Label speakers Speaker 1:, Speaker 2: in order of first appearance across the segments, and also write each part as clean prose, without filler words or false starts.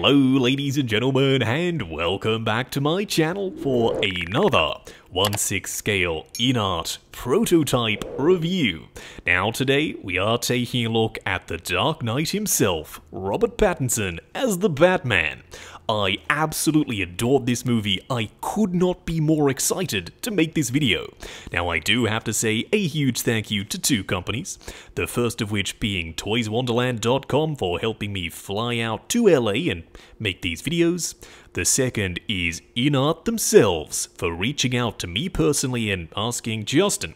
Speaker 1: Hello ladies and gentlemen, and welcome back to my channel for another 1/6 scale INART prototype review. Now today we are taking a look at the Dark Knight himself, Robert Pattinson as the Batman. I absolutely adored this movie. I could not be more excited to make this video. Now I do have to say a huge thank you to two companies, the first of which being toyswonderland.com for helping me fly out to LA and make these videos. The second is INART themselves for reaching out to me personally and asking, Justin,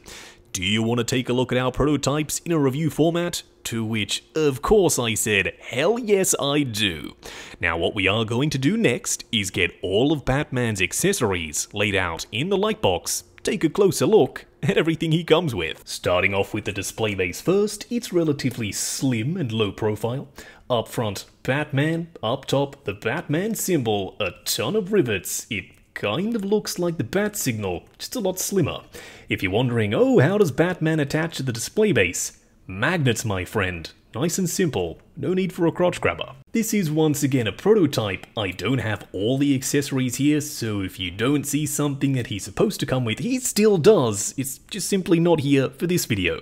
Speaker 1: do you want to take a look at our prototypes in a review format? To which, of course, I said, hell yes I do. Now what we are going to do next is get all of Batman's accessories laid out in the lightbox, take a closer look at everything he comes with. Starting off with the display base first, it's relatively slim and low profile. Up front, Batman, up top, the Batman symbol, a ton of rivets. It kind of looks like the bat signal, just a lot slimmer. If you're wondering, oh, how does Batman attach to the display base? Magnets, my friend. Nice and simple. No need for a crotch grabber. This is once again a prototype. I don't have all the accessories here, so if you don't see something that he's supposed to come with, he still does. It's just simply not here for this video.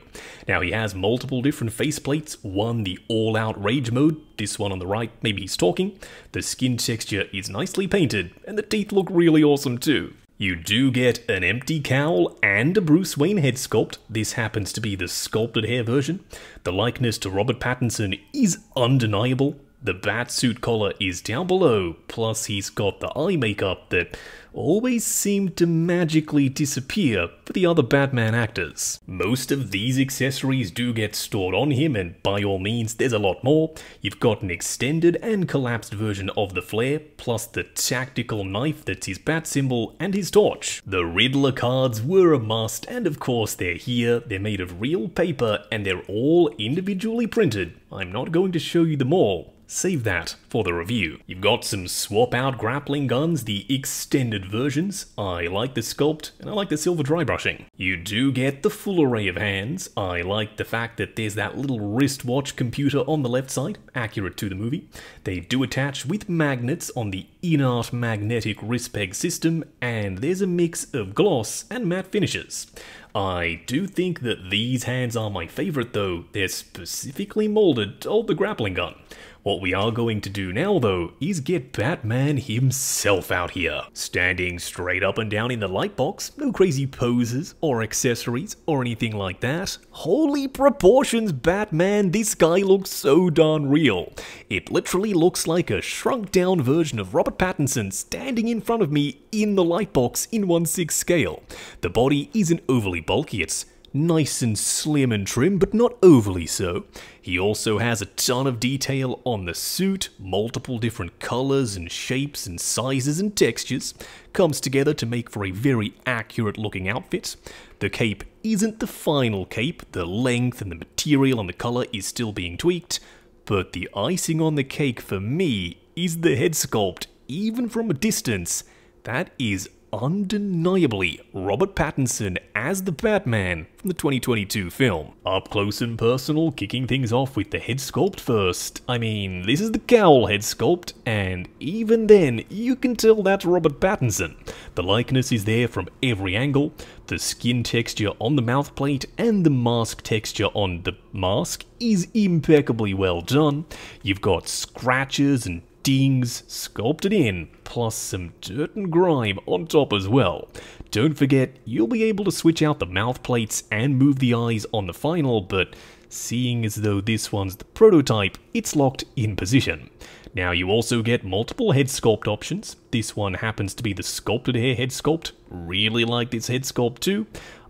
Speaker 1: Now he has multiple different faceplates. One, the all-out rage mode. This one on the right, maybe he's talking. The skin texture is nicely painted, and the teeth look really awesome too. You do get an empty cowl and a Bruce Wayne head sculpt. This happens to be the sculpted hair version. The likeness to Robert Pattinson is undeniable. The Batsuit collar is down below, plus he's got the eye makeup that always seemed to magically disappear for the other Batman actors. Most of these accessories do get stored on him, and by all means there's a lot more. You've got an extended and collapsed version of the flare, plus the tactical knife that's his bat symbol and his torch. The Riddler cards were a must, and of course they're here. They're made of real paper and they're all individually printed. I'm not going to show you them all. Save that for the review. You've got some swap out grappling guns, the extended versions. I like the sculpt and I like the silver dry brushing. You do get the full array of hands. I like the fact that there's that little wristwatch computer on the left side, accurate to the movie. They do attach with magnets on the INART magnetic wrist peg system, and there's a mix of gloss and matte finishes. I do think that these hands are my favorite though. They're specifically molded to hold the grappling gun. What we are going to do now though is get Batman himself out here. Standing straight up and down in the lightbox, no crazy poses or accessories or anything like that. Holy proportions, Batman, this guy looks so darn real. It literally looks like a shrunk down version of Robert Pattinson standing in front of me in the lightbox in 1/6 scale. The body isn't overly bulky, it's nice and slim and trim, but not overly so. He also has a ton of detail on the suit, multiple different colors and shapes and sizes and textures. Comes together to make for a very accurate looking outfit. The cape isn't the final cape, the length and the material and the color is still being tweaked, but the icing on the cake for me is the head sculpt. Even from a distance, that is undeniably Robert Pattinson as the Batman from the 2022 film. Up close and personal, kicking things off with the head sculpt first. I mean, this is the cowl head sculpt, and even then, you can tell that's Robert Pattinson. The likeness is there from every angle. The skin texture on the mouthplate and the mask texture on the mask is impeccably well done. You've got scratches and dings sculpted in, plus some dirt and grime on top as well. Don't forget, you'll be able to switch out the mouth plates and move the eyes on the final, but seeing as though this one's the prototype, it's locked in position. Now you also get multiple head sculpt options. This one happens to be the sculpted hair head sculpt. Really like this head sculpt too.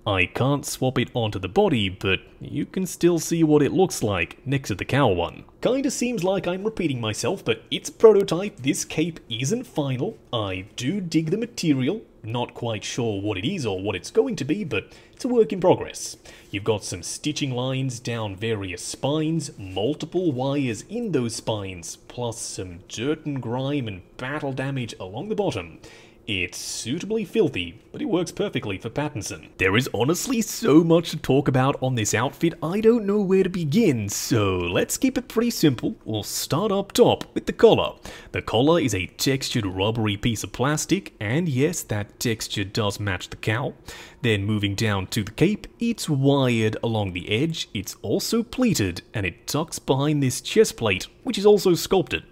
Speaker 1: I can't swap it onto the body, but you can still see what it looks like next to the cowl one. Kinda seems like I'm repeating myself, but it's a prototype. This cape isn't final. I do dig the material. Not quite sure what it is or what it's going to be, but it's a work in progress. You've got some stitching lines down various spines, multiple wires in those spines, plus some dirt and grime and battle damage along the bottom. It's suitably filthy, but it works perfectly for Pattinson. There is honestly so much to talk about on this outfit, I don't know where to begin, so let's keep it pretty simple. We'll start up top with the collar. The collar is a textured rubbery piece of plastic, and yes, that texture does match the cowl. Then moving down to the cape, it's wired along the edge, it's also pleated, and it tucks behind this chest plate, which is also sculpted.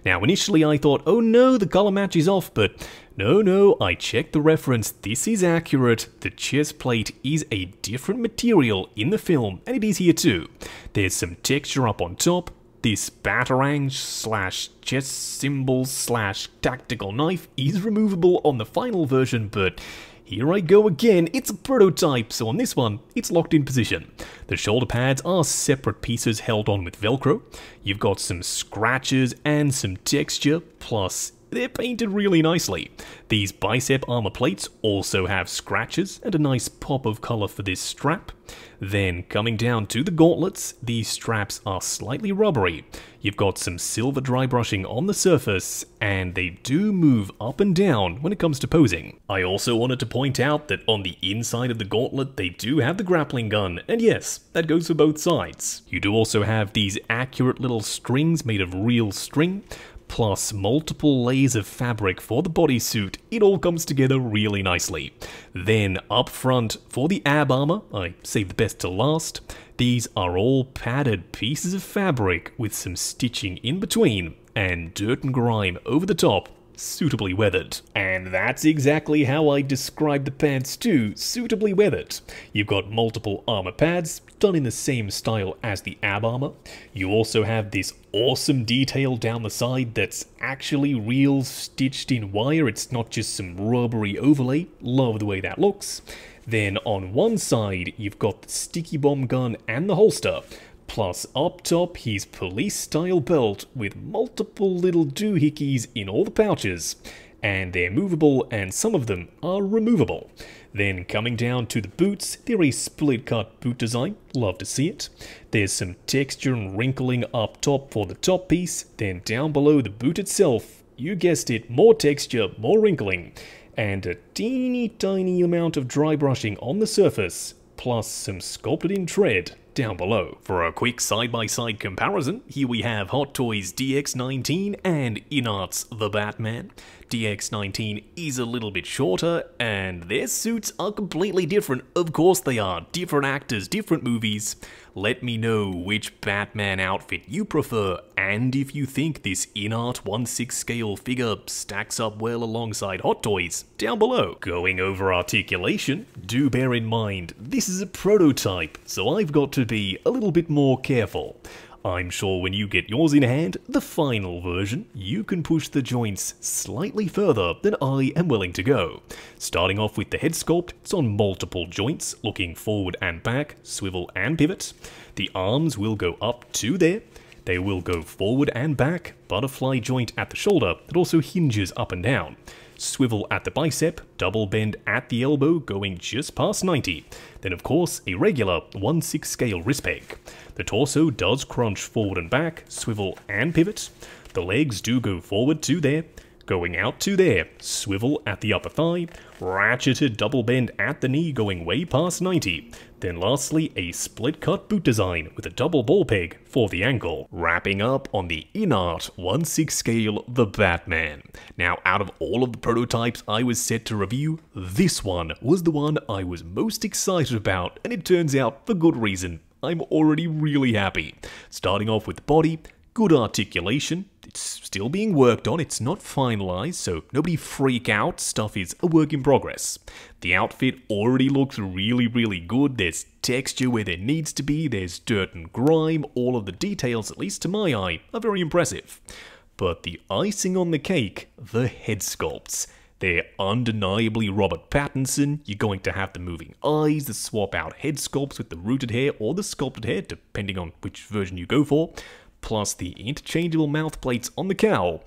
Speaker 1: Now initially I thought, oh no, the color match is off, but no, I checked the reference, this is accurate, the chest plate is a different material in the film, and it is here too. There's some texture up on top, this batarang slash chest symbol slash tactical knife is removable on the final version, but here I go again, it's a prototype, so on this one, it's locked in position. The shoulder pads are separate pieces held on with Velcro. You've got some scratches and some texture, plus they're painted really nicely. These bicep armor plates also have scratches and a nice pop of color for this strap. Then coming down to the gauntlets, these straps are slightly rubbery. You've got some silver dry brushing on the surface, and they do move up and down when it comes to posing. I also wanted to point out that on the inside of the gauntlet, they do have the grappling gun, and yes, that goes for both sides. You do also have these accurate little strings made of real string, plus multiple layers of fabric for the bodysuit. It all comes together really nicely. Then up front, for the ab armor, I saved the best to last, these are all padded pieces of fabric with some stitching in between, and dirt and grime over the top, suitably weathered. And that's exactly how I describe the pants too, suitably weathered. You've got multiple armor pads, done in the same style as the ab armor. You also have this awesome detail down the side that's actually real stitched in wire, it's not just some rubbery overlay, love the way that looks. Then on one side, you've got the sticky bomb gun and the holster. Plus up top his police style belt with multiple little doohickeys in all the pouches, and they're movable and some of them are removable. Then coming down to the boots, they're a split cut boot design, love to see it. There's some texture and wrinkling up top for the top piece, then down below the boot itself, you guessed it, more texture, more wrinkling, and a teeny tiny amount of dry brushing on the surface, plus some sculpted in tread down below. For a quick side-by-side comparison, here we have Hot Toys DX19 and INART's The Batman. DX19 is a little bit shorter, and their suits are completely different. Of course they are. Different actors, different movies. Let me know which Batman outfit you prefer, and if you think this INART 1/6 scale figure stacks up well alongside Hot Toys, down below. Going over articulation, do bear in mind, this is a prototype, so I've got to be a little bit more careful. I'm sure when you get yours in hand, the final version, you can push the joints slightly further than I am willing to go. Starting off with the head sculpt, it's on multiple joints, looking forward and back, swivel and pivot. The arms will go up to there. They will go forward and back, butterfly joint at the shoulder that also hinges up and down. Swivel at the bicep, double bend at the elbow going just past 90. Then of course a regular 1/6 scale wrist peg. The torso does crunch forward and back, swivel and pivot. The legs do go forward to there, going out to there, swivel at the upper thigh, ratcheted double bend at the knee going way past 90. Then lastly, a split cut boot design with a double ball peg for the ankle. Wrapping up on the INART 1/6 scale The Batman. Now out of all of the prototypes I was set to review, this one was the one I was most excited about, and it turns out for good reason. I'm already really happy. Starting off with the body, good articulation. It's still being worked on, it's not finalized, so nobody freak out, stuff is a work in progress. The outfit already looks really good, there's texture where there needs to be, there's dirt and grime, all of the details, at least to my eye, are very impressive. But the icing on the cake, the head sculpts. They're undeniably Robert Pattinson, you're going to have the moving eyes, the swap out head sculpts with the rooted hair or the sculpted hair, depending on which version you go for. Plus the interchangeable mouth plates on the cowl.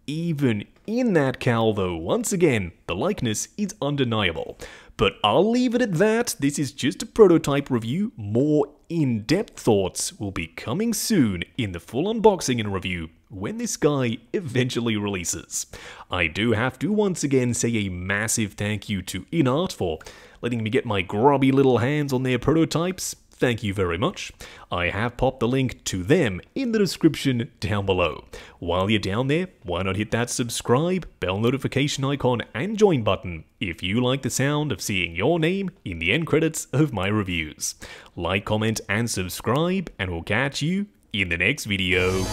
Speaker 1: Even in that cowl though, once again, the likeness is undeniable. But I'll leave it at that. This is just a prototype review. More in-depth thoughts will be coming soon in the full unboxing and review when this guy eventually releases. I do have to once again say a massive thank you to INART for letting me get my grubby little hands on their prototypes. Thank you very much. I have popped the link to them in the description down below. While you're down there, why not hit that subscribe, bell notification icon, and join button if you like the sound of seeing your name in the end credits of my reviews. Like, comment, and subscribe, and we'll catch you in the next video.